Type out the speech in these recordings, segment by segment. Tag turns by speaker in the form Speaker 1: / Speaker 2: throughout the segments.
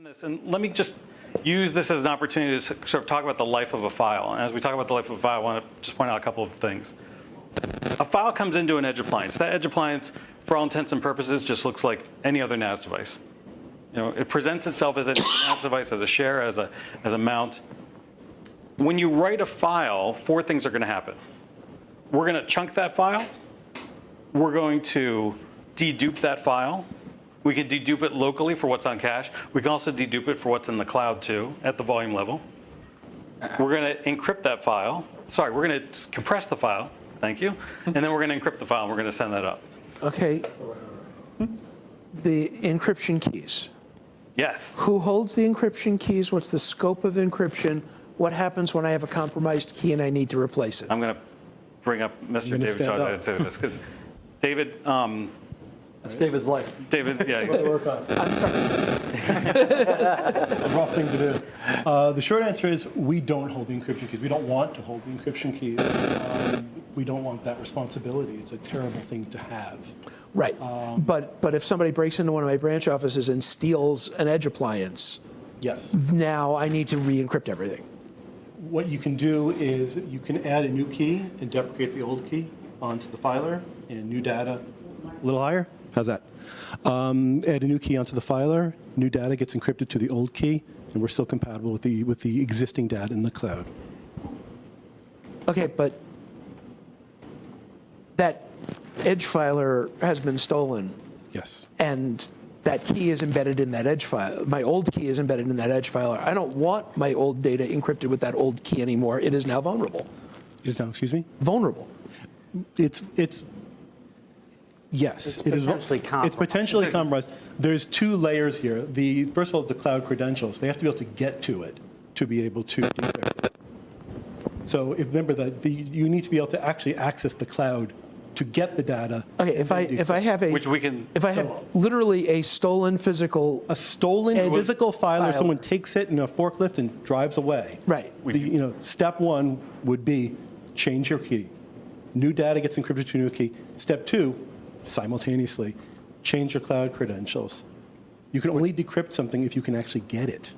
Speaker 1: And let me just use this as an opportunity to sort of talk about the life of a file. And as we talk about the life of a file, I want to just point out a couple of things. A file comes into an edge appliance. That edge appliance, for all intents and purposes, just looks like any other NAS device. It presents itself as a NAS device, as a share, as a mount. When you write a file, four things are going to happen. We're going to chunk that file. We're going to dedupe that file. We can dedupe it locally for what's on cache. We can also dedupe it for what's in the cloud too, at the volume level. We're going to encrypt that file. Sorry, we're going to compress the file. Thank you. And then we're going to encrypt the file, and we're going to send that up.
Speaker 2: Okay. The encryption keys.
Speaker 1: Yes.
Speaker 2: Who holds the encryption keys? What's the scope of encryption? What happens when I have a compromised key and I need to replace it?
Speaker 1: I'm going to bring up Mr. David Shaw to say this, because David,
Speaker 3: that's David's life.
Speaker 1: David, yeah.
Speaker 3: What to work on.
Speaker 2: I'm sorry.
Speaker 3: A rough thing to do. The short answer is we don't hold the encryption keys. We don't want to hold the encryption keys. We don't want that responsibility. It's a terrible thing to have.
Speaker 2: Right. But if somebody breaks into one of my branch offices and steals an edge appliance,
Speaker 3: yes.
Speaker 2: Now I need to re-encrypt everything.
Speaker 3: What you can do is you can add a new key and deprecate the old key onto the filer, and new data, a little higher? How's that? Add a new key onto the filer, new data gets encrypted to the old key, and we're still compatible with the existing data in the cloud.
Speaker 2: Okay, but that edge filer has been stolen.
Speaker 3: Yes.
Speaker 2: And that key is embedded in that edge file. My old key is embedded in that edge filer. I don't want my old data encrypted with that old key anymore. It is now vulnerable.
Speaker 3: It is now, excuse me?
Speaker 2: Vulnerable.
Speaker 3: Yes,
Speaker 4: it's potentially compromised.
Speaker 3: It's potentially compromised. There's two layers here. First of all, the cloud credentials. They have to be able to get to it to be able to decrypt it. So remember that you need to be able to actually access the cloud to get the data.
Speaker 2: Okay, if I have a
Speaker 1: Which we can.
Speaker 2: If I have literally a stolen physical
Speaker 3: physical file, or someone takes it in a forklift and drives away.
Speaker 2: Right.
Speaker 3: Step one would be change your key. New data gets encrypted to a new key. Step two, simultaneously, change your cloud credentials. You can only decrypt something if you can actually get it.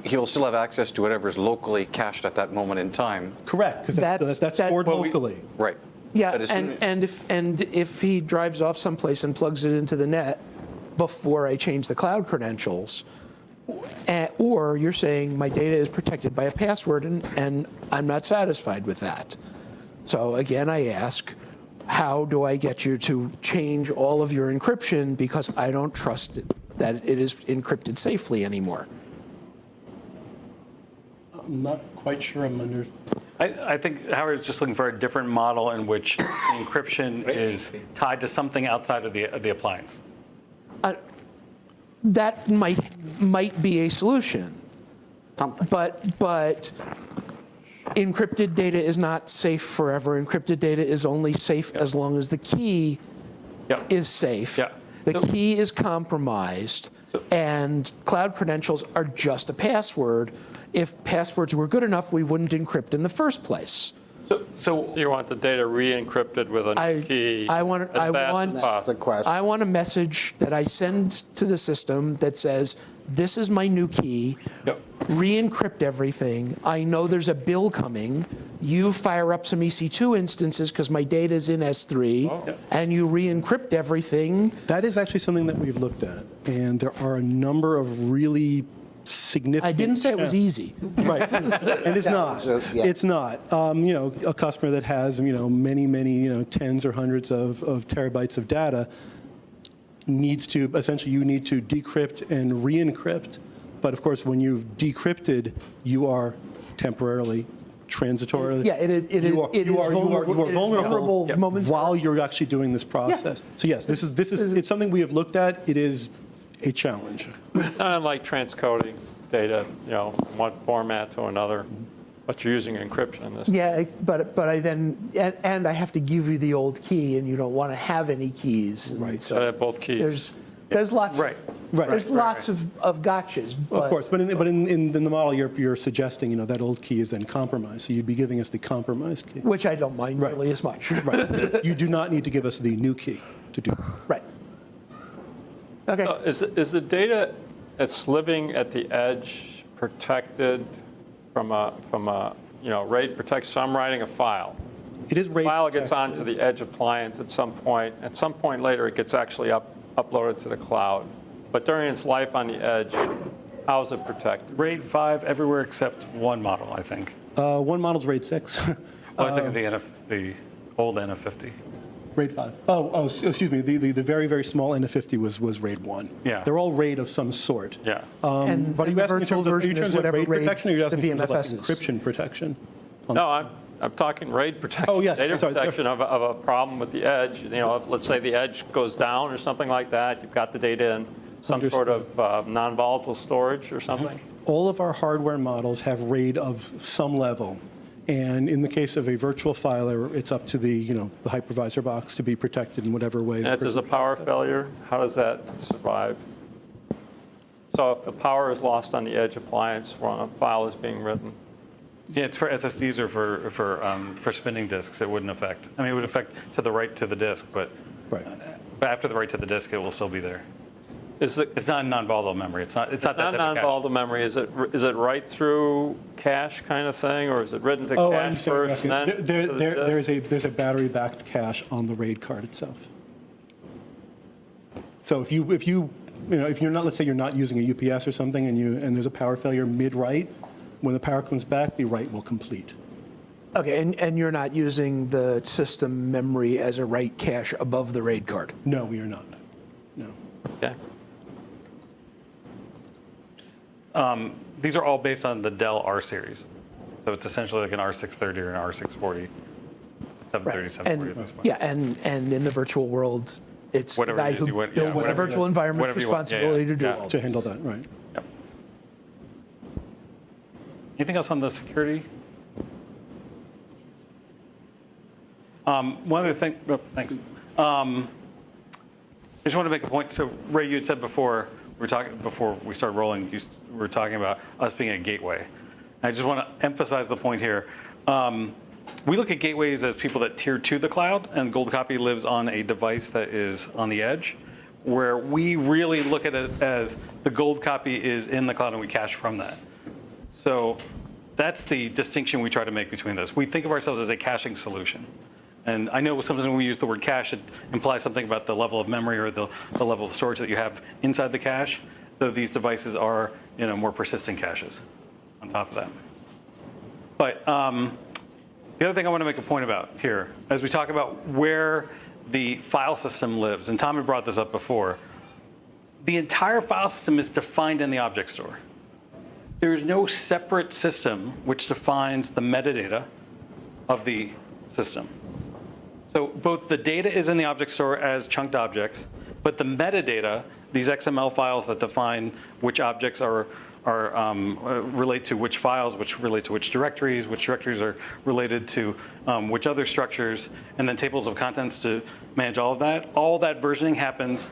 Speaker 5: He'll still have access to whatever's locally cached at that moment in time.
Speaker 3: Correct, because that's stored locally.
Speaker 5: Right.
Speaker 2: Yeah, and if he drives off someplace and plugs it into the net before I change the cloud credentials, or you're saying my data is protected by a password and I'm not satisfied with that. So again, I ask, how do I get you to change all of your encryption because I don't trust that it is encrypted safely anymore?
Speaker 3: I'm not quite sure I'm under.
Speaker 1: I think Howard's just looking for a different model in which encryption is tied to something outside of the appliance.
Speaker 2: That might be a solution.
Speaker 4: Something.
Speaker 2: But encrypted data is not safe forever. Encrypted data is only safe as long as the key is safe.
Speaker 1: Yeah.
Speaker 2: The key is compromised, and cloud credentials are just a password. If passwords were good enough, we wouldn't encrypt in the first place.
Speaker 1: So
Speaker 6: you want the data re-encrypted with a new key as fast as possible.
Speaker 2: I want a message that I send to the system that says, this is my new key, re-encrypt everything. I know there's a bill coming. You fire up some EC2 instances because my data is in S3, and you re-encrypt everything.
Speaker 3: That is actually something that we've looked at, and there are a number of really significant.
Speaker 2: I didn't say it was easy.
Speaker 3: Right, and it's not. It's not. A customer that has many tens or hundreds of terabytes of data needs to essentially you need to decrypt and re-encrypt. But of course, when you've decrypted, you are temporarily, transitorily.
Speaker 2: Yeah,
Speaker 3: you are vulnerable
Speaker 2: momentarily
Speaker 3: while you're actually doing this process. Yeah. So yes, this is it's something we have looked at. It is a challenge.
Speaker 6: Not unlike transcoding data, from one format to another, but you're using encryption in this.
Speaker 2: Yeah, but I then and I have to give you the old key, and you don't want to have any keys.
Speaker 3: Right.
Speaker 6: So I have both keys.
Speaker 2: There's lots.
Speaker 1: Right.
Speaker 2: There's lots of gotchas.
Speaker 3: Of course, but in the model you're suggesting that old key is then compromised, so you'd be giving us the compromised key.
Speaker 2: Which I don't mind really as much.
Speaker 3: Right. You do not need to give us the new key to do.
Speaker 2: Right. Okay.
Speaker 6: Is the data it's living at the edge, protected from a RAID protection. So I'm writing a file.
Speaker 3: It is RAID
Speaker 6: File gets
Speaker 3: protected.
Speaker 6: onto the edge appliance at some point. At some point later, it gets actually uploaded to the cloud. But during its life on the edge, how is it protected?
Speaker 1: RAID 5 everywhere except one model, I think.
Speaker 3: One model's RAID 6.
Speaker 1: Well, I was thinking the old NF50.
Speaker 3: RAID 5. Oh, excuse me. The very, very small NF50 was RAID 1.
Speaker 1: Yeah.
Speaker 3: They're all RAID of some sort.
Speaker 1: Yeah.
Speaker 2: And
Speaker 3: But are you
Speaker 2: the
Speaker 3: asking in
Speaker 2: virtual
Speaker 3: terms of,
Speaker 2: version is whatever
Speaker 3: RAID
Speaker 2: RAID
Speaker 3: protection, or are you asking
Speaker 2: the
Speaker 3: in terms of like
Speaker 2: VMFS is.
Speaker 3: encryption protection?
Speaker 6: No, I'm talking RAID protection.
Speaker 3: Oh, yes,
Speaker 6: Data
Speaker 3: I'm sorry.
Speaker 6: protection of a problem with the edge. If, let's say the edge goes down or something like that, you've got the data in some sort of non-volatile storage or something.
Speaker 3: All of our hardware models have RAID of some level. And in the case of a virtual filer, it's up to the hypervisor box to be protected in whatever way.
Speaker 6: And if there's a power failure, how does that survive? So if the power is lost on the edge appliance while a file is being written,
Speaker 1: Yeah, it's for SSDs or for spinning disks. It wouldn't affect. I mean, it would affect to the write to the disk, but
Speaker 3: Right.
Speaker 1: after the write to the disk, it will still be there.
Speaker 6: is it
Speaker 1: It's not non-volatile memory. It's not that
Speaker 6: not
Speaker 1: type of cache.
Speaker 6: non-volatile memory? Is it write through cache kind of thing, or is it written to
Speaker 3: Oh, I
Speaker 6: cache
Speaker 3: understand what you're
Speaker 6: first and
Speaker 3: asking.
Speaker 6: then to the disk?
Speaker 3: There's a battery-backed cache on the RAID card itself. So if you're not, let's say you're not using a UPS or something, and there's a power failure mid-write, when the power comes back, the write will complete.
Speaker 2: Okay, and you're not using the system memory as a write cache above the RAID card?
Speaker 3: No, we are not. No.
Speaker 6: Okay.
Speaker 1: These are all based on the Dell R series. So it's essentially like an R630 or an R640, 730, 740 at this point.
Speaker 2: Yeah, and in the virtual world, it's
Speaker 1: Whatever
Speaker 2: the guy
Speaker 1: it is
Speaker 2: who
Speaker 1: you want-
Speaker 2: builds
Speaker 1: yeah,
Speaker 2: the
Speaker 1: whatever-
Speaker 2: virtual environment's
Speaker 1: whatever you want. Yeah,
Speaker 2: responsibility
Speaker 1: yeah,
Speaker 2: to do
Speaker 1: yeah.
Speaker 2: all
Speaker 3: To
Speaker 2: this.
Speaker 3: handle that, right.
Speaker 1: Yep. Anything else on the security? One other thing, thanks. I just want to make a point. So Ray, you had said before, before we started rolling, we were talking about us being a gateway. I just want to emphasize the point here. We look at gateways as people that tier to the cloud, and Gold Copy lives on a device that is on the edge, where we really look at it as the Gold Copy is in the cloud and we cache from that. So that's the distinction we try to make between those. We think of ourselves as a caching solution. And I know sometimes when we use the word cache, it implies something about the level of memory or the level of storage that you have inside the cache, though these devices are more persistent caches on top of that. But the other thing I want to make a point about here, as we talk about where the file system lives, and Tom had brought this up before, the entire file system is defined in the object store. There's no separate system which defines the metadata of the system. So both the data is in the object store as chunked objects, but the metadata, these XML files that define which objects relate to which files, which relate to which directories are related to which other structures, and then tables of contents to manage all that versioning happens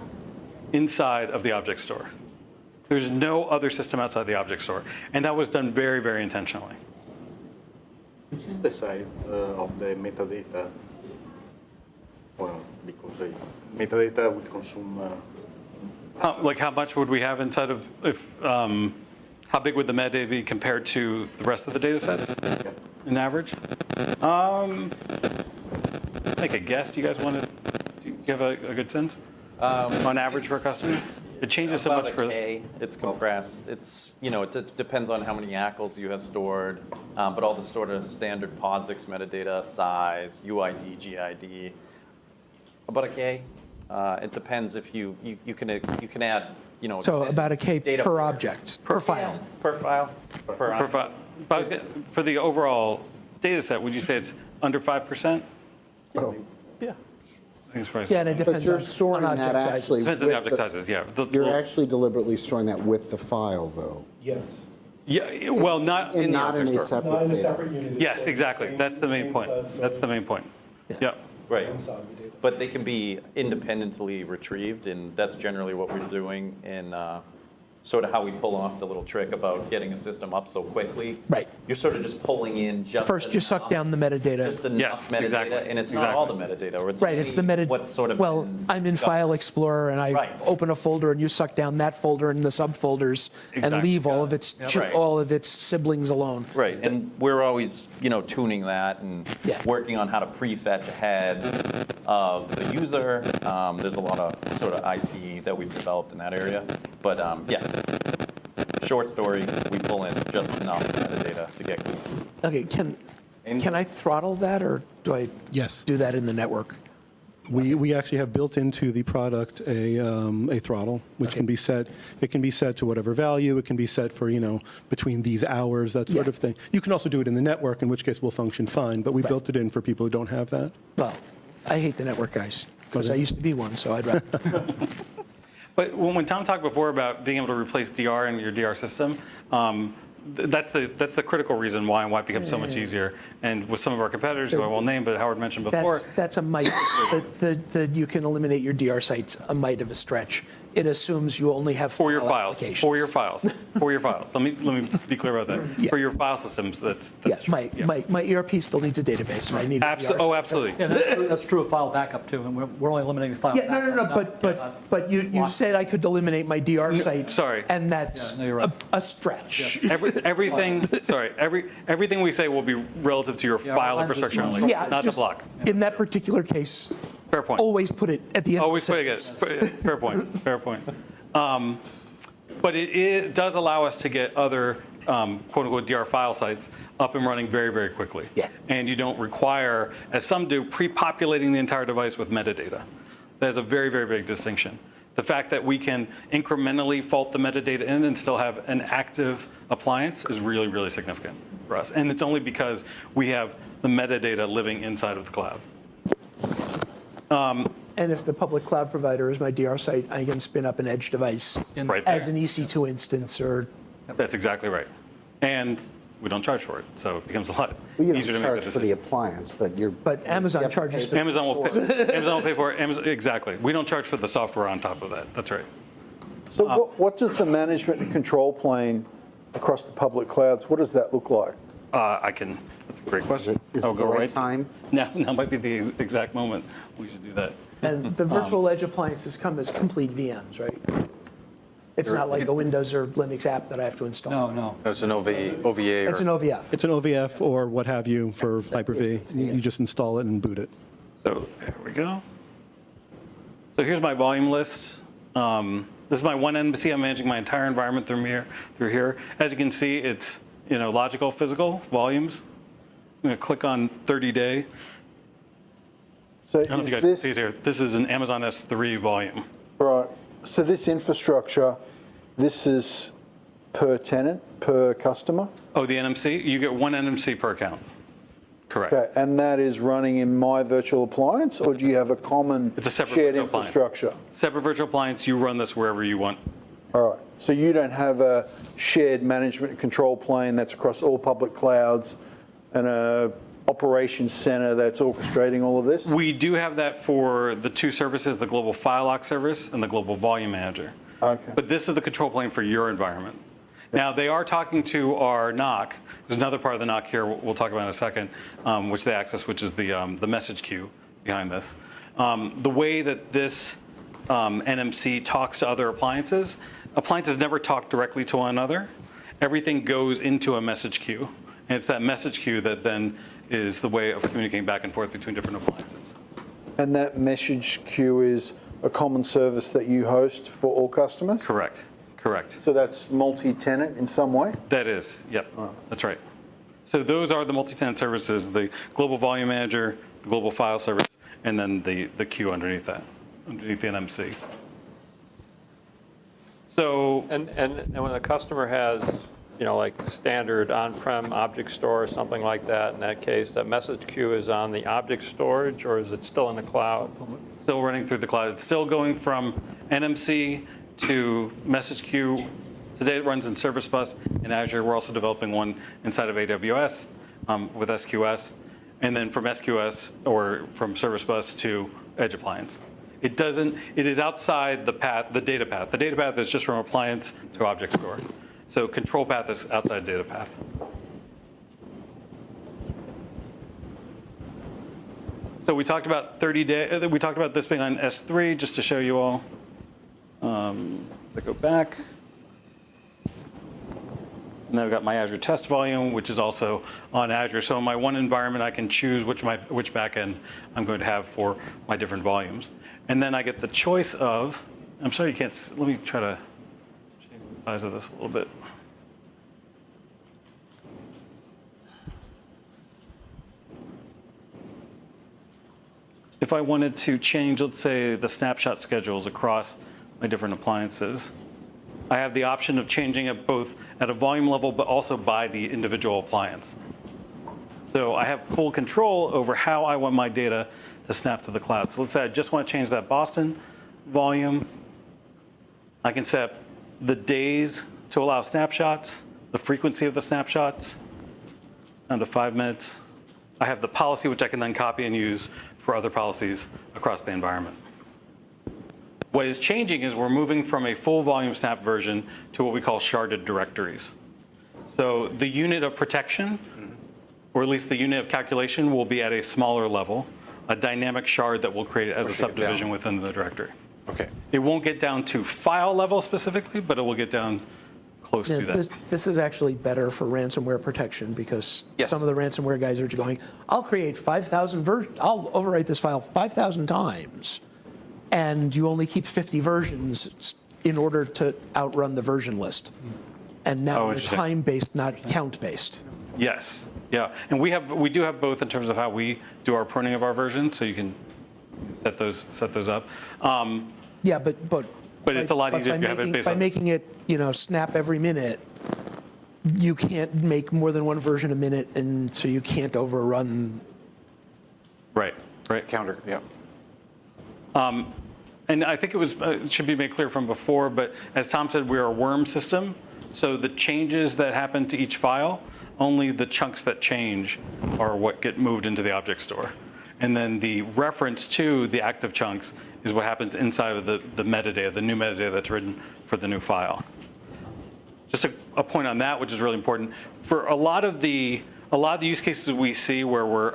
Speaker 1: inside of the object store. There's no other system outside the object store. And that was done very, very intentionally.
Speaker 7: Which is the size of the metadata? Well, because metadata would consume.
Speaker 1: Like how much would we have inside of, how big would the metadata be compared to the rest of the data sets in average? Make a guess. Do you guys want to, do you have a good sense? On average for a customer? It changes so much for.
Speaker 8: About a K, it's compressed. It's, it depends on how many ACLs you have stored, but all the sort of standard POSIX metadata, size, UID, GID, about a K. It depends if you can add,
Speaker 2: So about a K
Speaker 8: data
Speaker 2: per object, per file.
Speaker 8: Per file, per
Speaker 1: For the overall data set, would you say it's under 5%?
Speaker 7: Oh,
Speaker 8: Yeah.
Speaker 1: I think it's probably.
Speaker 2: Yeah, and it
Speaker 9: But
Speaker 2: depends
Speaker 9: you're
Speaker 2: on
Speaker 9: storing that
Speaker 2: object size.
Speaker 9: actually
Speaker 1: Depends on the
Speaker 9: with
Speaker 1: object
Speaker 9: the-
Speaker 1: sizes, yeah.
Speaker 9: You're actually deliberately storing that with the file, though,
Speaker 3: Yes.
Speaker 1: Yeah, well, not.
Speaker 9: and not in a
Speaker 5: object store.
Speaker 9: separate
Speaker 3: Not in a
Speaker 9: table.
Speaker 3: separate unit.
Speaker 1: Yes, exactly. That's the main point. That's the main point. Yeah.
Speaker 8: Right. But they can be independently retrieved, and that's generally what we're doing in sort of how we pull off the little trick about getting a system up so quickly.
Speaker 2: Right.
Speaker 8: You're sort of just pulling in just
Speaker 2: First, you suck down the metadata.
Speaker 8: just enough
Speaker 1: Yes,
Speaker 8: metadata,
Speaker 1: exactly.
Speaker 8: and it's not all the metadata. Or it's
Speaker 2: Right, it's the
Speaker 8: only
Speaker 2: metadata.
Speaker 8: what's sort of
Speaker 2: Well,
Speaker 8: been
Speaker 2: I'm in
Speaker 8: discovered.
Speaker 2: File Explorer and I
Speaker 8: Right.
Speaker 2: open a folder and you suck down that folder and the subfolders and
Speaker 1: Exactly.
Speaker 2: leave all of its
Speaker 8: Right.
Speaker 2: all of its siblings alone.
Speaker 8: Right, and we're always, tuning that and
Speaker 2: Yeah.
Speaker 8: working on how to prefetch ahead of the user. There's a lot of sort of IP that we've developed in that area. But yeah, short story, we pull in just enough metadata to get good.
Speaker 2: Okay, can I throttle that or do I
Speaker 3: Yes.
Speaker 2: do that in the network?
Speaker 3: We actually have built into the product a throttle, which
Speaker 2: Okay.
Speaker 3: can be set. It can be set to whatever value. It can be set for, between these hours, that sort
Speaker 2: Yeah.
Speaker 3: of thing. You can also do it in the network, in which case will function fine, but we built it in for people who don't have that.
Speaker 2: Well, I hate the network guys because I used to be one, so I'd rather.
Speaker 1: But when Tom talked before about being able to replace DR in your DR system, that's the critical reason why and why it becomes so much easier. And with some of our competitors, who I won't name, but Howard mentioned before,
Speaker 2: That's a mite. That you can eliminate your DR sites, a mite of a stretch. It assumes you only have
Speaker 1: for your
Speaker 2: file
Speaker 1: files,
Speaker 2: applications.
Speaker 1: for your files, for your files. Let me be clear about that.
Speaker 2: Yeah.
Speaker 1: For your file systems, that's
Speaker 2: Yeah,
Speaker 1: true.
Speaker 2: my ERP still needs a database, and I need a DR site.
Speaker 1: Oh, absolutely.
Speaker 10: Yeah, that's true of file backup too, and we're only eliminating file
Speaker 2: Yeah,
Speaker 10: backup.
Speaker 2: no, but you said I could eliminate my DR site.
Speaker 1: sorry.
Speaker 2: And that's
Speaker 10: Yeah, no, you're right.
Speaker 2: a stretch.
Speaker 1: Everything we say will be relative to your
Speaker 10: Yeah,
Speaker 1: file
Speaker 10: mine's
Speaker 1: infrastructure
Speaker 10: just-
Speaker 1: only,
Speaker 2: Yeah,
Speaker 1: not the
Speaker 2: just
Speaker 1: block.
Speaker 2: in that particular case,
Speaker 1: Fair point.
Speaker 2: always put it at the end.
Speaker 1: Always
Speaker 2: of
Speaker 1: put
Speaker 2: the
Speaker 1: it
Speaker 2: sentence.
Speaker 1: again. Fair point. Fair point. But it does allow us to get other quote unquote DR file sites up and running very, very quickly.
Speaker 2: Yeah.
Speaker 1: And you don't require, as some do, pre-populating the entire device with metadata. There's a very, very big distinction. The fact that we can incrementally fault the metadata in and still have an active appliance is really, really significant for us. And it's only because we have the metadata living inside of the cloud.
Speaker 2: And if the public cloud provider is my DR site, I can spin up an edge device
Speaker 1: Right
Speaker 2: as
Speaker 1: there.
Speaker 2: an EC2 instance or.
Speaker 1: That's exactly right. And we don't charge for it, so it becomes a lot
Speaker 4: Well, you
Speaker 1: easier to
Speaker 4: don't
Speaker 1: make
Speaker 4: charge
Speaker 1: that
Speaker 4: for the
Speaker 1: decision.
Speaker 4: appliance, but you're.
Speaker 2: But Amazon
Speaker 4: you have to
Speaker 2: charges
Speaker 4: pay
Speaker 2: for-
Speaker 1: Amazon will pay for it. Exactly. We don't charge for the software on top of that. That's right.
Speaker 11: So what does the management and control plane across the public clouds, what does that look like?
Speaker 1: That's a great question.
Speaker 4: Is
Speaker 1: I'll
Speaker 4: it
Speaker 1: go
Speaker 4: the right
Speaker 1: right to-
Speaker 4: time?
Speaker 1: Now might be the exact moment we should do that.
Speaker 2: And the virtual edge appliances come as complete VMs, right? It's not like a Windows or Linux app that I have to install.
Speaker 10: No.
Speaker 5: It's an OVA
Speaker 2: It's an OVF.
Speaker 3: It's an OVF or what have you for Hyper-V. You just install it and boot it.
Speaker 1: So there we go. So here's my volume list. This is my one NMC. I'm managing my entire environment through here. As you can see, it's logical, physical volumes. I'm going to click on 30-day.
Speaker 11: So
Speaker 1: I don't know if you guys can see it here. This is an Amazon S3 volume.
Speaker 11: Right, so this infrastructure, this is per tenant, per customer?
Speaker 1: Oh, the NMC? You get one NMC per account. Correct.
Speaker 11: Okay, and that is running in my virtual appliance, or do you have a common
Speaker 1: It's a separate
Speaker 11: shared
Speaker 1: virtual appliance.
Speaker 11: infrastructure?
Speaker 1: Separate virtual appliance, you run this wherever you want.
Speaker 11: All right, so you don't have a shared management and control plane that's across all public clouds and a operations center that's orchestrating all of this?
Speaker 1: We do have that for the two services, the global file lock service and the global volume manager.
Speaker 11: Okay.
Speaker 1: But this is the control plane for your environment. Now, they are talking to our NOC. There's another part of the NOC here we'll talk about in a second, which they access, which is the message queue behind this. The way that this NMC talks to other appliances never talk directly to one another. Everything goes into a message queue. And it's that message queue that then is the way of communicating back and forth between different appliances.
Speaker 11: And that message queue is a common service that you host for all customers?
Speaker 1: Correct.
Speaker 11: So that's multi-tenant in some way?
Speaker 1: That is, yep, that's right. So those are the multi-tenant services, the global volume manager, the global file service, and then the queue underneath that, underneath the NMC. So,
Speaker 6: And when the customer has, like standard on-prem object store or something like that, in that case, that message queue is on the object storage, or is it still in the cloud?
Speaker 1: still running through the cloud. It's still going from NMC to message queue. Today it runs in Service Bus in Azure. We're also developing one inside of AWS with SQS. And then from SQS or from Service Bus to Edge Appliance. It doesn't, it is outside the path, the data path. The data path is just from appliance to object store. So control path is outside data path. So we talked about 30-day, we talked about this being on S3, just to show you all. So go back. And then I've got my Azure test volume, which is also on Azure. So in my one environment, I can choose which backend I'm going to have for my different volumes. And then I get the choice of, I'm sorry you can't, let me try to change the size of this a little bit. If I wanted to change, let's say, the snapshot schedules across my different appliances, I have the option of changing it both at a volume level, but also by the individual appliance. So I have full control over how I want my data to snap to the cloud. So let's say I just want to change that Boston volume. I can set the days to allow snapshots, the frequency of the snapshots, down to 5 minutes. I have the policy, which I can then copy and use for other policies across the environment. What is changing is we're moving from a full volume snap version to what we call sharded directories. So the unit of protection, or at least the unit of calculation, will be at a smaller level, a dynamic shard that will create it as a subdivision within the directory.
Speaker 5: Okay.
Speaker 1: It won't get down to file level specifically, but it will get down close to that.
Speaker 2: This is actually better for ransomware protection because some of the ransomware guys are going, I'll create 5,000 versions, I'll overwrite this file 5,000 times. And you only keep 50 versions in order to outrun the version list. And now we're time-based, not count-based.
Speaker 1: Yes, yeah. And we do have both in terms of how we do our pruning of our versions, so you can set those up.
Speaker 2: Yeah, but
Speaker 1: it's a lot easier if you have it based on.
Speaker 2: By making it, snap every minute, you can't make more than one version a minute, and so you can't overrun.
Speaker 1: Right.
Speaker 5: Counter, yeah.
Speaker 1: And I think it should be made clear from before, but as Tom said, we're a worm system. So the changes that happen to each file, only the chunks that change are what get moved into the object store. And then the reference to the active chunks is what happens inside of the metadata, the new metadata that's written for the new file. Just a point on that, which is really important. For a lot of the use cases we see where we're,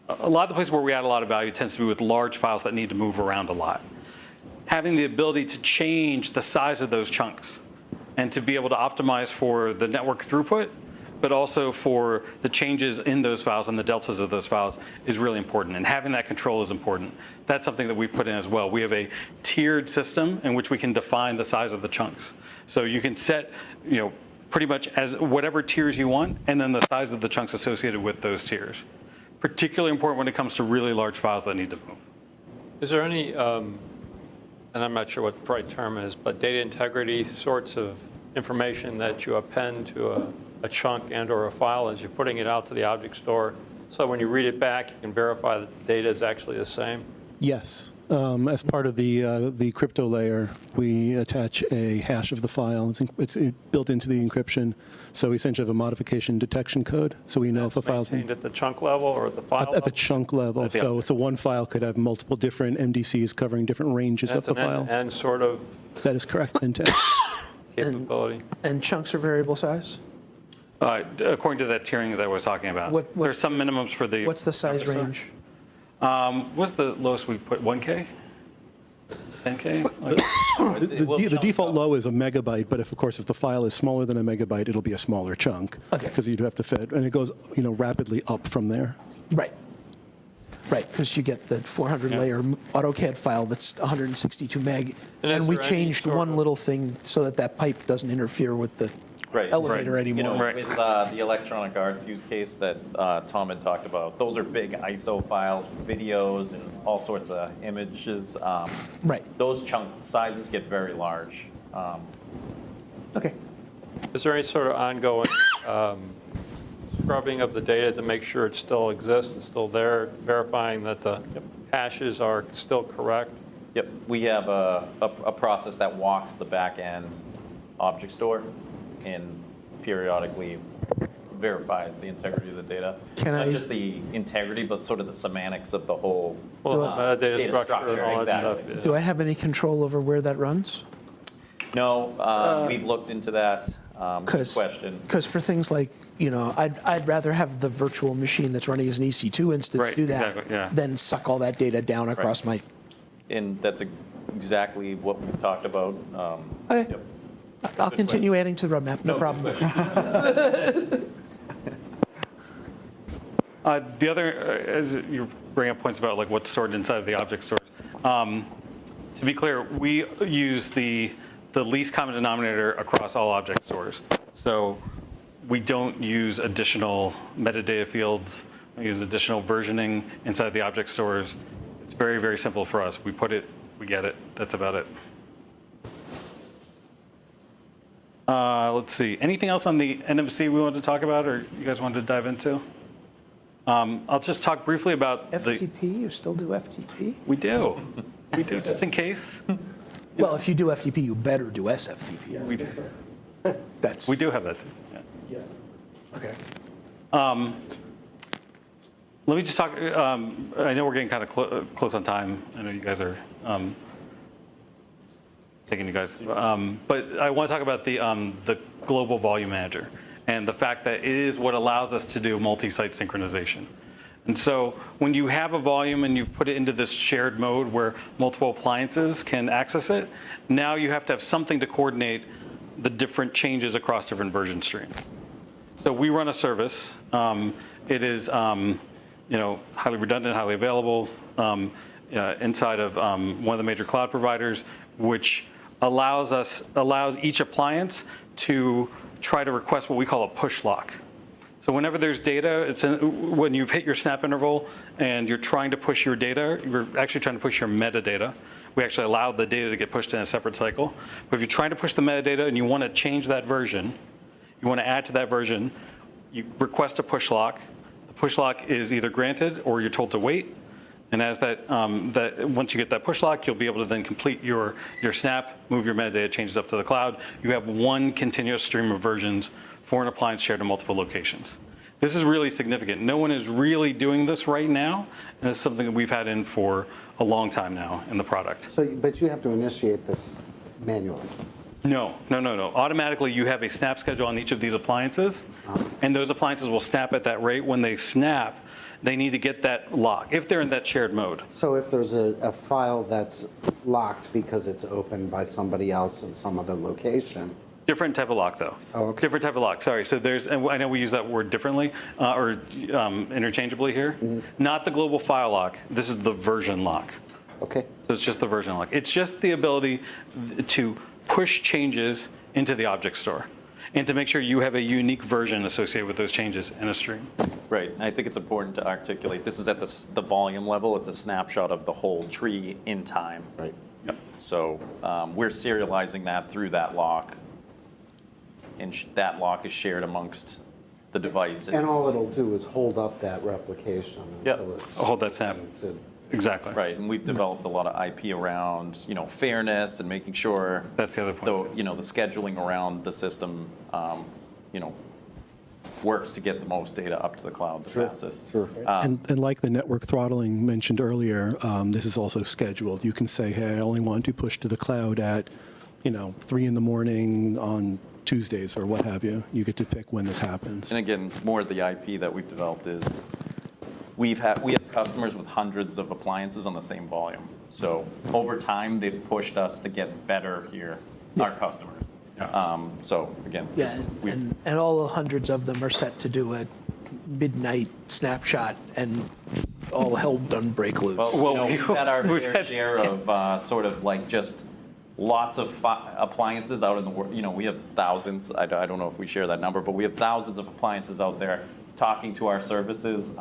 Speaker 1: a lot of the places where we add a lot of value tends to be with large files that need to move around a lot. Having the ability to change the size of those chunks and to be able to optimize for the network throughput, but also for the changes in those files and the deltas of those files is really important. And having that control is important. That's something that we've put in as well. We have a tiered system in which we can define the size of the chunks. So you can set, pretty much as whatever tiers you want, and then the size of the chunks associated with those tiers. Particularly important when it comes to really large files that need to move.
Speaker 6: Is there any, and I'm not sure what the right term is, but data integrity sorts of information that you append to a chunk and or a file as you're putting it out to the object store, so when you read it back, you can verify that the data is actually the same?
Speaker 3: Yes. As part of the crypto layer, we attach a hash of the file. It's built into the encryption. So we essentially have a modification detection code. So we know if a file's
Speaker 6: maintained at the chunk level or at the file level?
Speaker 3: At the chunk level. So one file could have multiple different MDCs covering different ranges of the file.
Speaker 6: And sort of.
Speaker 3: That is correct. End-to-end.
Speaker 6: Capability.
Speaker 2: And chunks are variable size?
Speaker 1: According to that tiering that I was talking about. There's some minimums for the.
Speaker 2: What's the size range?
Speaker 1: What's the lowest we put? 1K? 10K?
Speaker 3: The default low is a megabyte, but if the file is smaller than a megabyte, it'll be a smaller chunk.
Speaker 2: Okay.
Speaker 3: Because you'd have to fit, and it goes, rapidly up from there.
Speaker 2: Right, because you get the 400-layer AutoCAD file that's 162 meg, and we changed one little thing so that pipe doesn't interfere with the elevator anymore.
Speaker 8: With the Electronic Arts use case that Tom had talked about, those are big ISO files with videos and all sorts of images. Those chunk sizes get very large.
Speaker 2: Okay.
Speaker 6: Is there any sort of ongoing scrubbing of the data to make sure it still exists and still there, verifying that the hashes are still correct?
Speaker 8: Yep. We have a process that walks the back end object store and periodically verifies the integrity of the data.
Speaker 2: Can
Speaker 8: Not
Speaker 2: I-
Speaker 8: just the integrity, but sort of the semantics of the whole
Speaker 6: Well, metadata
Speaker 8: data
Speaker 6: structure and all that stuff.
Speaker 8: exactly.
Speaker 6: yeah.
Speaker 2: Do I have any control over where that runs?
Speaker 8: No, we've looked into that. Good question.
Speaker 2: Because for things like, I'd rather have the virtual machine that's running as an EC2 instance
Speaker 1: Right,
Speaker 2: do that
Speaker 1: exactly, yeah.
Speaker 2: than suck all that data down across my.
Speaker 8: And that's exactly what we've talked about.
Speaker 2: Okay.
Speaker 8: Yep.
Speaker 2: I'll continue adding to the roadmap, no problem.
Speaker 1: The other, as you bring up points about like what's stored inside of the object stores. To be clear, we use the least common denominator across all object stores. So we don't use additional metadata fields. We use additional versioning inside the object stores. It's very, very simple for us. We put it, we get it. That's about it. Let's see. Anything else on the NMC we wanted to talk about, or you guys wanted to dive into? I'll just talk briefly about
Speaker 2: FTP, you still do FTP?
Speaker 1: We do. We do, just in case.
Speaker 2: Well, if you do FTP, you better do SFTP.
Speaker 1: We do.
Speaker 2: That's,
Speaker 1: We do have that too. Yeah.
Speaker 3: Yes.
Speaker 2: okay.
Speaker 1: Let me just talk, I know we're getting kind of close on time. I know you guys are taking you guys. But I want to talk about the global volume manager and the fact that it is what allows us to do multi-site synchronization. And so when you have a volume and you've put it into this shared mode where multiple appliances can access it, now you have to have something to coordinate the different changes across different version streams. So we run a service. It is highly redundant, highly available inside of one of the major cloud providers, which allows each appliance to try to request what we call a push lock. So whenever there's data, when you've hit your snap interval and you're trying to push your data, you're actually trying to push your metadata. We actually allow the data to get pushed in a separate cycle. But if you're trying to push the metadata and you want to change that version, you want to add to that version, you request a push lock. The push lock is either granted or you're told to wait. And as once you get that push lock, you'll be able to then complete your snap, move your metadata changes up to the cloud. You have one continuous stream of versions for an appliance shared in multiple locations. This is really significant. No one is really doing this right now, and it's something that we've had in for a long time now in the product.
Speaker 4: So, but you have to initiate this manually.
Speaker 1: No. Automatically, you have a snap schedule on each of these appliances, and those appliances will snap at that rate. When they snap, they need to get that lock, if they're in that shared mode.
Speaker 4: So if there's a file that's locked because it's opened by somebody else in some other location.
Speaker 1: Different type of lock, though.
Speaker 4: Oh, okay.
Speaker 1: Different type of lock, sorry. So and I know we use that word differently, or interchangeably here. Not the global file lock, this is the version lock.
Speaker 4: Okay.
Speaker 1: So it's just the version lock. It's just the ability to push changes into the object store and to make sure you have a unique version associated with those changes in a stream.
Speaker 8: Right, and I think it's important to articulate, this is at the volume level, it's a snapshot of the whole tree in time.
Speaker 4: Right.
Speaker 1: Yep.
Speaker 8: So we're serializing that through that lock, and that lock is shared amongst the devices.
Speaker 4: And all it'll do is hold up that replication
Speaker 8: Yep.
Speaker 4: until it's.
Speaker 1: Hold that snap.
Speaker 4: to-
Speaker 1: Exactly.
Speaker 8: Right, and we've developed a lot of IP around, fairness and making sure
Speaker 1: That's the other point.
Speaker 8: the scheduling around the system, works to get the most data up to the cloud the fastest.
Speaker 4: Sure.
Speaker 3: And like the network throttling mentioned earlier, this is also scheduled. You can say, hey, I only want to push to the cloud at, 3 in the morning on Tuesdays or what have you. You get to pick when this happens.
Speaker 8: And again, more of the IP that we've developed is we have customers with hundreds of appliances on the same volume. So over time, they've pushed us to get better here, our customers. So again,
Speaker 2: Yeah, and all the hundreds of them are set to do a midnight snapshot and all hell done break loose.
Speaker 8: well, we've had our fair share of sort of like just lots of appliances out in the world. We have thousands. I don't know if we share that number, but we have thousands of appliances out there talking to our services.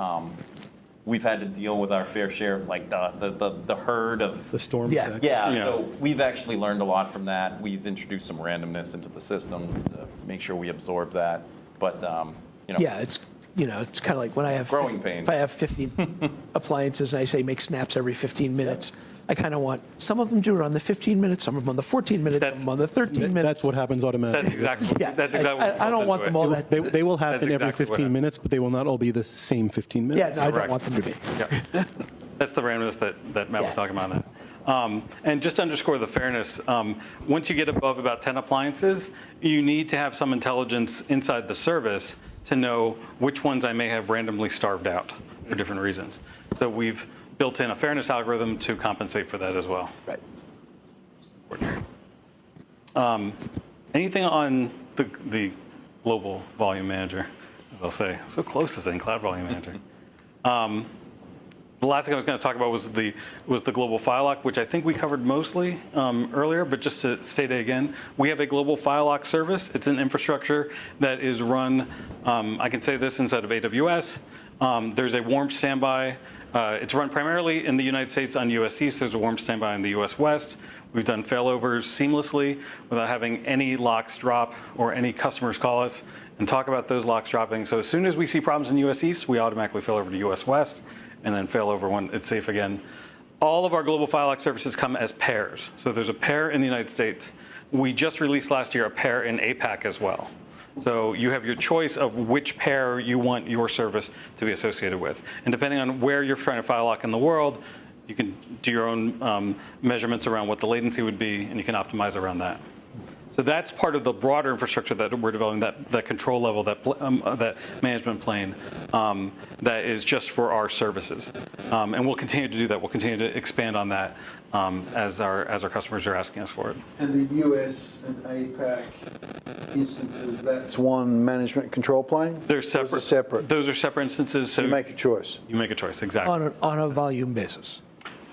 Speaker 8: We've had to deal with our fair share of like the herd of
Speaker 3: The storm
Speaker 2: Yeah.
Speaker 3: effect.
Speaker 8: Yeah, so we've actually learned a lot from that. We've introduced some randomness into the system to make sure we absorb that. But
Speaker 2: Yeah, it's it's kind of like when I have
Speaker 8: Growing pains.
Speaker 2: if I have 15 appliances and I say make snaps every 15 minutes, I kind of want some of them do it on the 15 minutes, some of them on the 14 minutes, some of them on the 13 minutes.
Speaker 3: That's what happens automatically.
Speaker 1: That's exactly.
Speaker 2: Yeah,
Speaker 1: That's exactly.
Speaker 2: I don't want them all that.
Speaker 3: They will happen
Speaker 1: That's
Speaker 3: every
Speaker 1: exactly what
Speaker 3: 15
Speaker 1: happened.
Speaker 3: minutes, but they will not all be the same 15 minutes.
Speaker 2: Yeah, no, I don't
Speaker 1: Correct.
Speaker 2: want them to be.
Speaker 1: Yeah. That's the randomness that Matt was
Speaker 2: Yeah.
Speaker 1: talking about. And just to underscore the fairness, once you get above about 10 appliances, you need to have some intelligence inside the service to know which ones I may have randomly starved out for different reasons. So we've built in a fairness algorithm to compensate for that as well.
Speaker 2: Right.
Speaker 1: Anything on the global volume manager, as I'll say, so close to saying cloud volume manager. The last thing I was going to talk about was the global file lock, which I think we covered mostly earlier, but just to state it again, we have a global file lock service. It's an infrastructure that is run, I can say this, inside of AWS. There's a warm standby. It's run primarily in the United States on US East. There's a warm standby in the US West. We've done failovers seamlessly without having any locks drop or any customers call us and talk about those locks dropping. So as soon as we see problems in US East, we automatically fail over to US West and then fail over when it's safe again. All of our global file lock services come as pairs. So there's a pair in the United States. We just released last year a pair in APAC as well. So you have your choice of which pair you want your service to be associated with. And depending on where you're trying to file lock in the world, you can do your own measurements around what the latency would be, and you can optimize around that. So that's part of the broader infrastructure that we're developing, that control level, that management plane that is just for our services. And we'll continue to do that. We'll continue to expand on that as our customers are asking us for it.
Speaker 11: And the US and APAC instances, that's one management control plane?
Speaker 1: They're separate.
Speaker 11: Those are separate.
Speaker 1: Those are separate instances. So
Speaker 11: You make a choice.
Speaker 1: You make a choice, exactly.
Speaker 2: On a volume basis.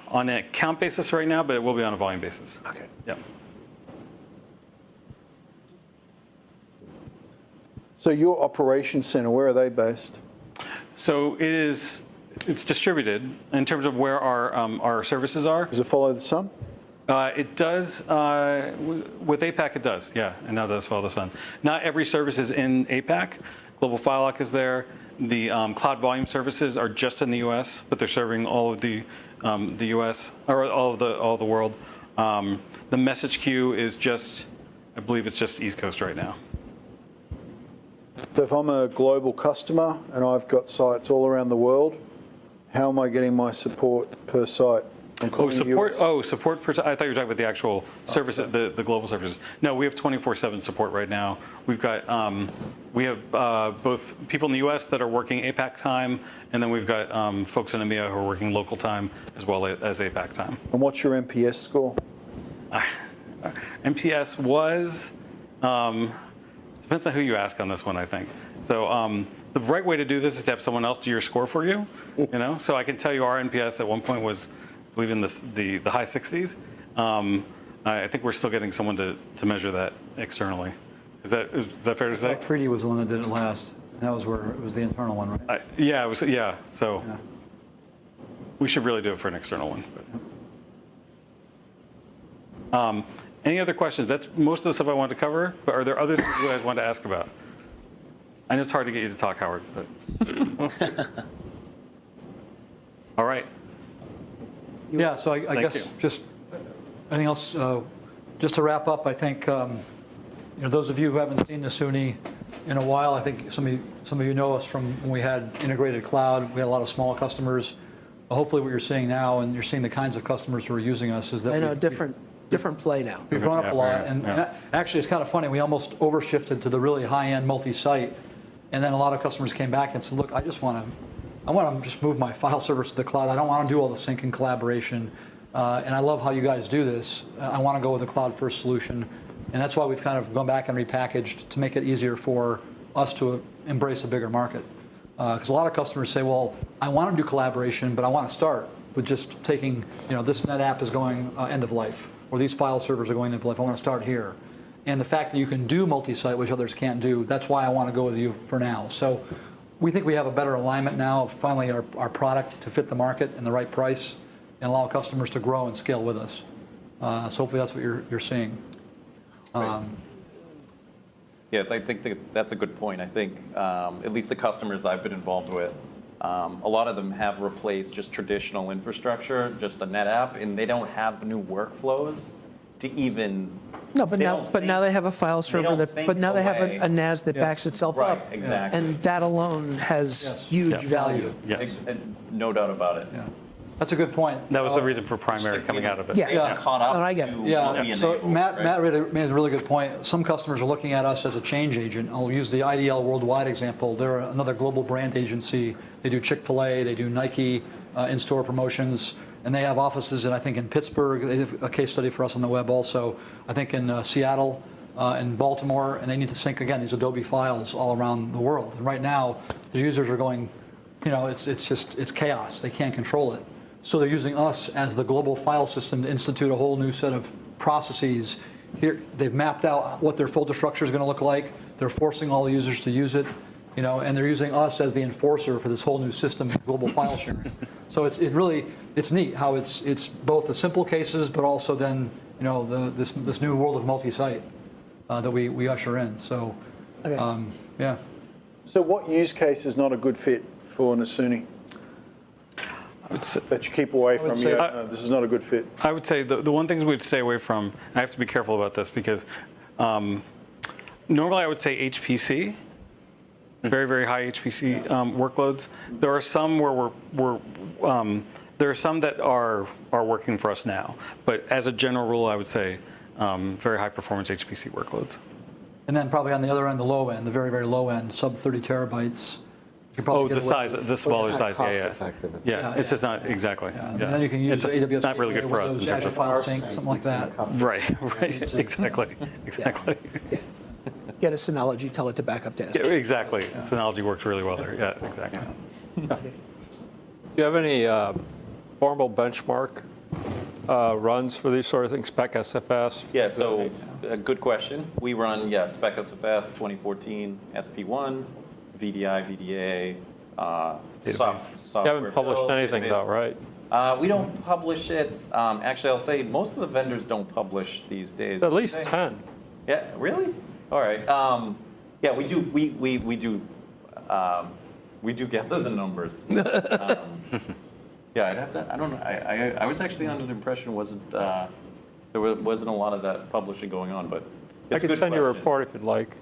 Speaker 1: On an account basis right now, but it will be on a volume basis.
Speaker 2: Okay.
Speaker 1: Yeah.
Speaker 11: So your operations center, where are they based?
Speaker 1: So it's distributed in terms of where our services are.
Speaker 11: Does it follow the sun?
Speaker 1: It does, with APAC it does, yeah, and now it does follow the sun. Not every service is in APAC. Global File Lock is there. The cloud volume services are just in the US, but they're serving all of the US, or all of the world. The message queue is just, I believe it's just East Coast right now.
Speaker 11: So if I'm a global customer and I've got sites all around the world, how am I getting my support per site?
Speaker 1: Support per site. I thought you were talking about the actual service, the global services. No, we have 24/7 support right now. We've got we have both people in the U.S. that are working APAC time, and then we've got folks in EMEA who are working local time as well as APAC time.
Speaker 11: And what's your NPS score?
Speaker 1: NPS was depends on who you ask on this one, I think. So the right way to do this is to have someone else do your score for you. You know, so I can tell you our NPS at one point was, I believe, in the high 60s. I think we're still getting someone to measure that externally. Is that fair to say?
Speaker 10: Pretty was the one that did it last. That was where it was the internal one, right?
Speaker 1: Yeah, it was. Yeah, so we should really do it for an external one. But. Any other questions? That's most of the stuff I wanted to cover, but are there other things you guys want to ask about? I know it's hard to get you to talk, Howard, but. All right.
Speaker 10: Yeah, so I guess
Speaker 1: you.
Speaker 10: just anything else, just to wrap up, I think, those of you who haven't seen Nasuni in a while, I think some of you know us from when we had integrated cloud. We had a lot of small customers. Hopefully what you're seeing now, and you're seeing the kinds of customers who are using us, is that
Speaker 2: I know, different play now.
Speaker 10: we've grown up a lot. And actually, it's kind of funny. We almost overshifted to the really high-end multi-site. And then a lot of customers came back and said, look, I want to just move my file servers to the cloud. I don't want to do all the sync and collaboration. And I love how you guys do this. I want to go with a cloud-first solution. And that's why we've kind of gone back and repackaged to make it easier for us to embrace a bigger market. Because a lot of customers say, well, I want to do collaboration, but I want to start with just taking, this NetApp is going end of life, or these file servers are going end of life. I want to start here. And the fact that you can do multi-site, which others can't do, that's why I want to go with you for now. So we think we have a better alignment now of finally our product to fit the market and the right price and allow customers to grow and scale with us. So hopefully that's what you're seeing.
Speaker 8: Yeah, I think that's a good point. I think at least the customers I've been involved with, a lot of them have replaced just traditional infrastructure, just a NetApp, and they don't have new workflows to even.
Speaker 2: No, but now they have a file server but now they have
Speaker 8: away.
Speaker 2: a NAS that backs itself
Speaker 8: Right,
Speaker 2: up.
Speaker 8: exactly.
Speaker 2: And that alone has huge value.
Speaker 8: And no doubt about it.
Speaker 10: Yeah. That's a good point.
Speaker 1: That was the reason for primary coming out of it.
Speaker 2: Yeah.
Speaker 8: They got caught up
Speaker 2: No, I get it.
Speaker 8: to
Speaker 10: Yeah,
Speaker 8: what we
Speaker 10: so
Speaker 8: enabled,
Speaker 10: Matt
Speaker 8: right?
Speaker 10: really made a really good point. Some customers are looking at us as a change agent. I'll use the IDL Worldwide example. They're another global brand agency. They do Chick-fil-A, they do Nike in-store promotions, and they have offices in, I think, in Pittsburgh. They have a case study for us on the web also. I think in Seattle and Baltimore, and they need to sync, again, these Adobe files all around the world. And right now, the users are going, it's chaos. They can't control it. So they're using us as the global file system to institute a whole new set of processes. Here, they've mapped out what their folder structure is going to look like. They're forcing all the users to use it, and they're using us as the enforcer for this whole new system of global file sharing. So it's neat how it's both the simple cases, but also then this new world of multi-site that we usher in. So, yeah.
Speaker 11: So what use case is not a good fit for Nasuni? That you keep away from? This is not a good fit.
Speaker 1: I would say the one thing we'd stay away from, I have to be careful about this because normally I would say HPC, very, very high HPC workloads. There are some where there are some that are working for us now, but as a general rule, I would say very high performance HPC workloads.
Speaker 10: And then probably on the other end, the low end, the very, very low end, sub 30 terabytes.
Speaker 1: The size, the smaller size,
Speaker 4: Cost-effective.
Speaker 1: yeah. It's just not exactly.
Speaker 10: And then you can use AWS.
Speaker 1: It's not really good for us in terms
Speaker 10: Azure
Speaker 1: of
Speaker 10: file sync, something like that.
Speaker 1: Right, exactly.
Speaker 2: Get a Synology, tell it to back up to
Speaker 1: Yeah, exactly. Synology works really well there. Yeah, exactly.
Speaker 6: Do you have any formal benchmark runs for these sort of things, spec SFS?
Speaker 8: Yeah, so a good question. We run, spec SFS 2014, SP1, VDI, VDA, software.
Speaker 6: You haven't published
Speaker 8: build,
Speaker 6: anything though, right?
Speaker 8: We don't publish it. Actually, I'll say most of the vendors don't publish these days.
Speaker 6: At least 10.
Speaker 8: Yeah, really? All right. Yeah, we do. We do gather the numbers. Yeah, I'd have to. I don't know. I was actually under the impression there wasn't a lot of that publishing going on, but
Speaker 6: I
Speaker 8: it's a
Speaker 6: could
Speaker 8: good
Speaker 6: send you a
Speaker 8: question.
Speaker 6: report if you'd like.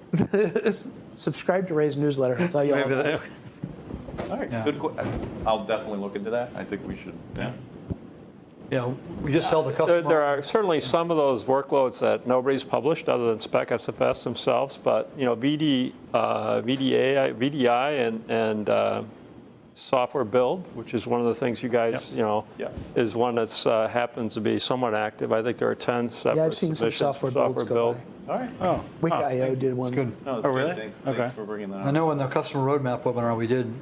Speaker 2: Subscribe to Ray's newsletter. That's all you all know.
Speaker 8: All right,
Speaker 10: Yeah.
Speaker 8: good. I'll definitely look into that. I think we should. Yeah.
Speaker 10: Yeah, we just held the customer.
Speaker 6: There are certainly some of those workloads that nobody's published other than spec SFS themselves, but VDI and software build, which is one of the things you guys, is one that's happens to be somewhat active. I think there are 10 separate
Speaker 2: Yeah, I've seen some
Speaker 6: submissions for
Speaker 2: software builds go by.
Speaker 8: All right.
Speaker 1: Oh,
Speaker 2: Wiki.io did one.
Speaker 10: Good.
Speaker 8: No, it's
Speaker 1: Oh,
Speaker 8: good.
Speaker 1: really?
Speaker 8: Thanks
Speaker 1: Okay.
Speaker 8: for bringing that up.
Speaker 10: I know in the customer roadmap webinar, we did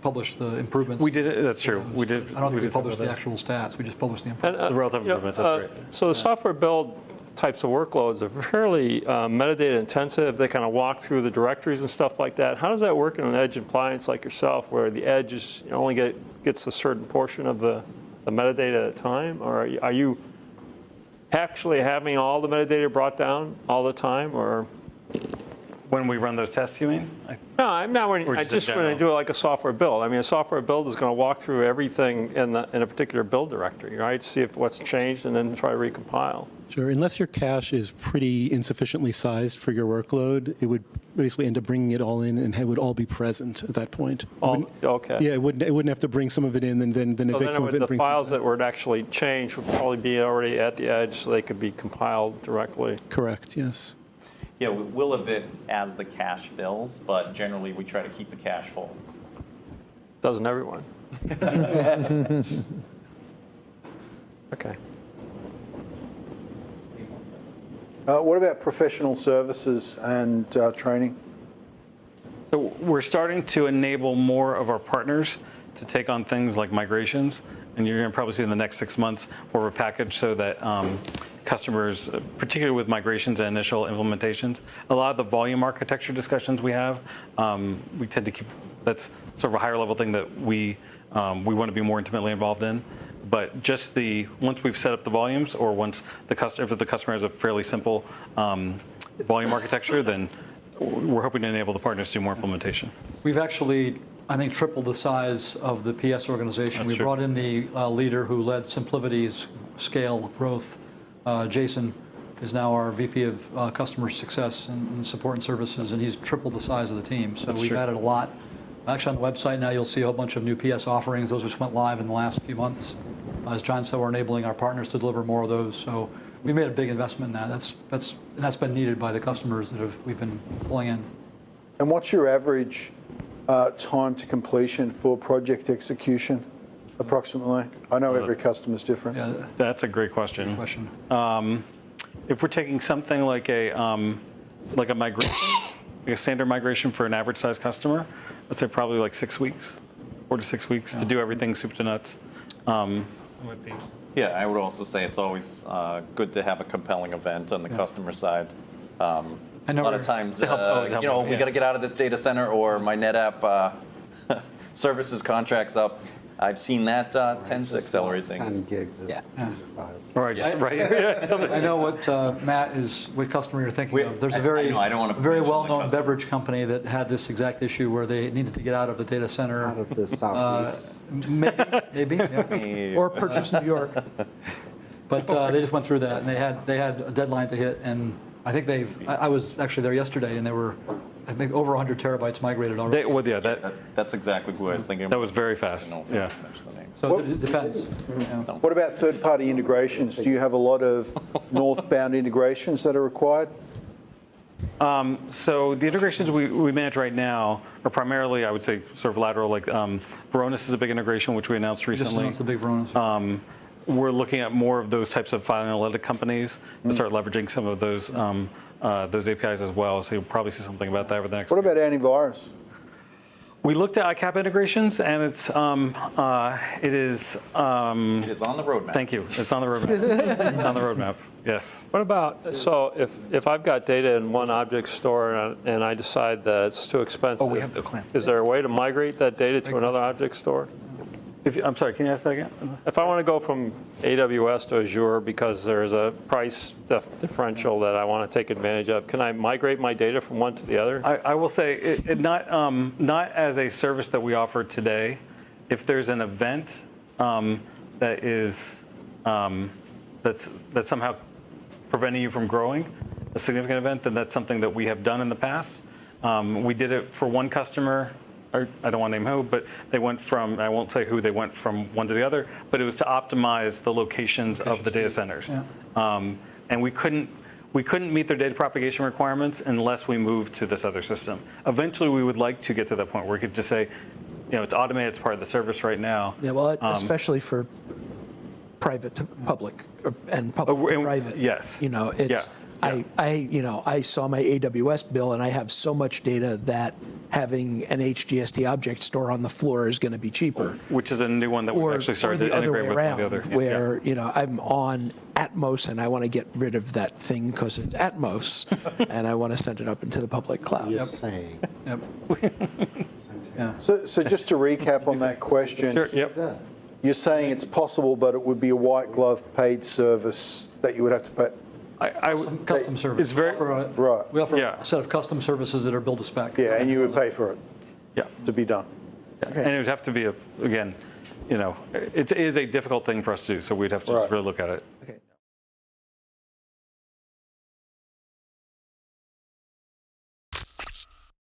Speaker 10: publish the improvements.
Speaker 1: we did it. That's true. We did.
Speaker 10: I don't think we
Speaker 1: did
Speaker 10: published
Speaker 1: talk
Speaker 10: the
Speaker 1: about
Speaker 10: actual stats. We just published the
Speaker 6: And,
Speaker 10: improvements.
Speaker 1: The relative improvements, that's great.
Speaker 6: So the software build types of workloads are fairly metadata intensive. They kind of walk through the directories and stuff like that. How does that work in an edge appliance like yourself, where the edge is only gets a certain portion of the metadata at a time, or are you actually having all the metadata brought down all the time, or?
Speaker 1: When we run those tests, you mean?
Speaker 6: No, I'm not.
Speaker 1: Or
Speaker 6: I
Speaker 1: just in
Speaker 6: just when I
Speaker 1: general?
Speaker 6: do it like a software build. I mean, a software build is going to walk through everything in a particular build directory, right? See if what's changed, and then try to recompile.
Speaker 3: Sure, unless your cache is pretty insufficiently sized for your workload, it would basically end up bringing it all in, and it would all be present at that point.
Speaker 6: Okay.
Speaker 3: Yeah, it wouldn't have to bring some of it in, and then
Speaker 6: So
Speaker 3: evict
Speaker 6: then
Speaker 3: some of it. and
Speaker 6: the
Speaker 3: bring some
Speaker 6: files
Speaker 3: back.
Speaker 6: that were actually changed would probably be already at the edge, so they could be compiled directly.
Speaker 3: Correct, yes.
Speaker 8: Yeah, we'll evict as the cache fills, but generally we try to keep the cache full.
Speaker 6: Doesn't everyone? Okay.
Speaker 11: What about professional services and training?
Speaker 1: So we're starting to enable more of our partners to take on things like migrations, and you're going to probably see in the next 6 months more of a package so that customers, particularly with migrations and initial implementations, a lot of the volume architecture discussions we have, we tend to keep, that's sort of a higher level thing that we want to be more intimately involved in. But just once we've set up the volumes, or once if the customer has a fairly simple volume architecture, then we're hoping to enable the partners to do more implementation.
Speaker 10: We've actually, I think, tripled the size of the PS organization. We brought in the leader who led SimpliVity's scale growth. Jason is now our VP of Customer Success and Support and Services, and he's tripled the size of the team. So we've added a lot. Actually, on the website now, you'll see a whole bunch of new PS offerings. Those just went live in the last few months. As John said, we're enabling our partners to deliver more of those. So we made a big investment in that. That's been needed by the customers that we've been pulling in.
Speaker 11: And what's your average time to completion for project execution, approximately? I know every customer's different.
Speaker 10: Yeah,
Speaker 1: That's a great question. If we're taking something like a migration, like a standard migration for an average size customer, I'd say probably like 6 weeks, 4 to 6 weeks to do everything soup to nuts.
Speaker 8: Yeah, I would also say it's always good to have a compelling event on the customer side. A lot of times, we got to get out of this data center, or my NetApp services contract's up. I've seen that tends to accelerate things.
Speaker 4: 10 gigs of user files.
Speaker 1: Right, just right.
Speaker 10: I know what Matt is, what customer you're thinking of. There's a
Speaker 8: I
Speaker 10: very,
Speaker 8: don't wanna
Speaker 10: very
Speaker 8: mention the
Speaker 10: well-known
Speaker 8: customer.
Speaker 10: beverage company that had this exact issue where they needed to get out of the data center.
Speaker 4: Out of the southeast.
Speaker 10: Maybe, yeah.
Speaker 2: Or purchase New York.
Speaker 10: But they just went through that, and they had a deadline to hit, and I think I was actually there yesterday, and they were, I think, over 100 terabytes migrated already.
Speaker 8: That's exactly who I was thinking.
Speaker 1: That was very fast.
Speaker 8: Yeah.
Speaker 10: So it depends.
Speaker 11: What about third-party integrations? Do you have a lot of northbound integrations that are required?
Speaker 1: So the integrations we manage right now are primarily, I would say, sort of lateral. Like Varonis is a big integration, which we announced recently.
Speaker 10: Just announced the big Varonis.
Speaker 1: We're looking at more of those types of file analytic companies to start leveraging some of those APIs as well. So you'll probably see something about that over the next.
Speaker 11: What about antivirus?
Speaker 1: We looked at ICAP integrations, and it is
Speaker 8: It is on the roadmap.
Speaker 1: Thank you. It's on the roadmap. On the roadmap. Yes.
Speaker 6: What about, so if I've got data in one object store and I decide that it's too expensive,
Speaker 1: we have the plan.
Speaker 6: Is there a way to migrate that data to another object store?
Speaker 1: I'm sorry, can you ask that again?
Speaker 6: If I want to go from AWS to Azure because there's a price differential that I want to take advantage of, can I migrate my data from one to the other?
Speaker 1: I will say, not as a service that we offer today. If there's an event that is that's somehow preventing you from growing, a significant event, then that's something that we have done in the past. We did it for one customer. I don't want to name who, but they went from, I won't say who, they went from one to the other, but it was to optimize the locations of the data centers. Yeah. And we couldn't meet their data propagation requirements unless we moved to this other system. Eventually, we would like to get to that point where we could just say, it's automated, it's part of the service right now.
Speaker 2: Yeah, well, especially for private to public and public to private.
Speaker 1: Yes.
Speaker 2: It's.
Speaker 1: Yeah.
Speaker 2: I saw my AWS bill, and I have so much data that having an HGST object store on the floor is going to be cheaper.
Speaker 1: Which is a new one that we actually started to integrate with the other.
Speaker 2: Where I'm on Atmos and I want to get rid of that thing because it's Atmos, and I want to send it up into the public cloud.
Speaker 4: You're saying.
Speaker 10: Yep.
Speaker 11: So just to recap on that question,
Speaker 1: Sure, yep.
Speaker 11: you're saying it's possible, but it would be a white glove paid service that you would have to pay.
Speaker 10: Custom service.
Speaker 1: It's very
Speaker 11: Right.
Speaker 10: We offer a set of custom services that are built to spec.
Speaker 11: Yeah, and you would pay for it.
Speaker 1: Yeah.
Speaker 11: To be done.
Speaker 1: And it would have to be it is a difficult thing for us to do, so we'd have to just really look at it.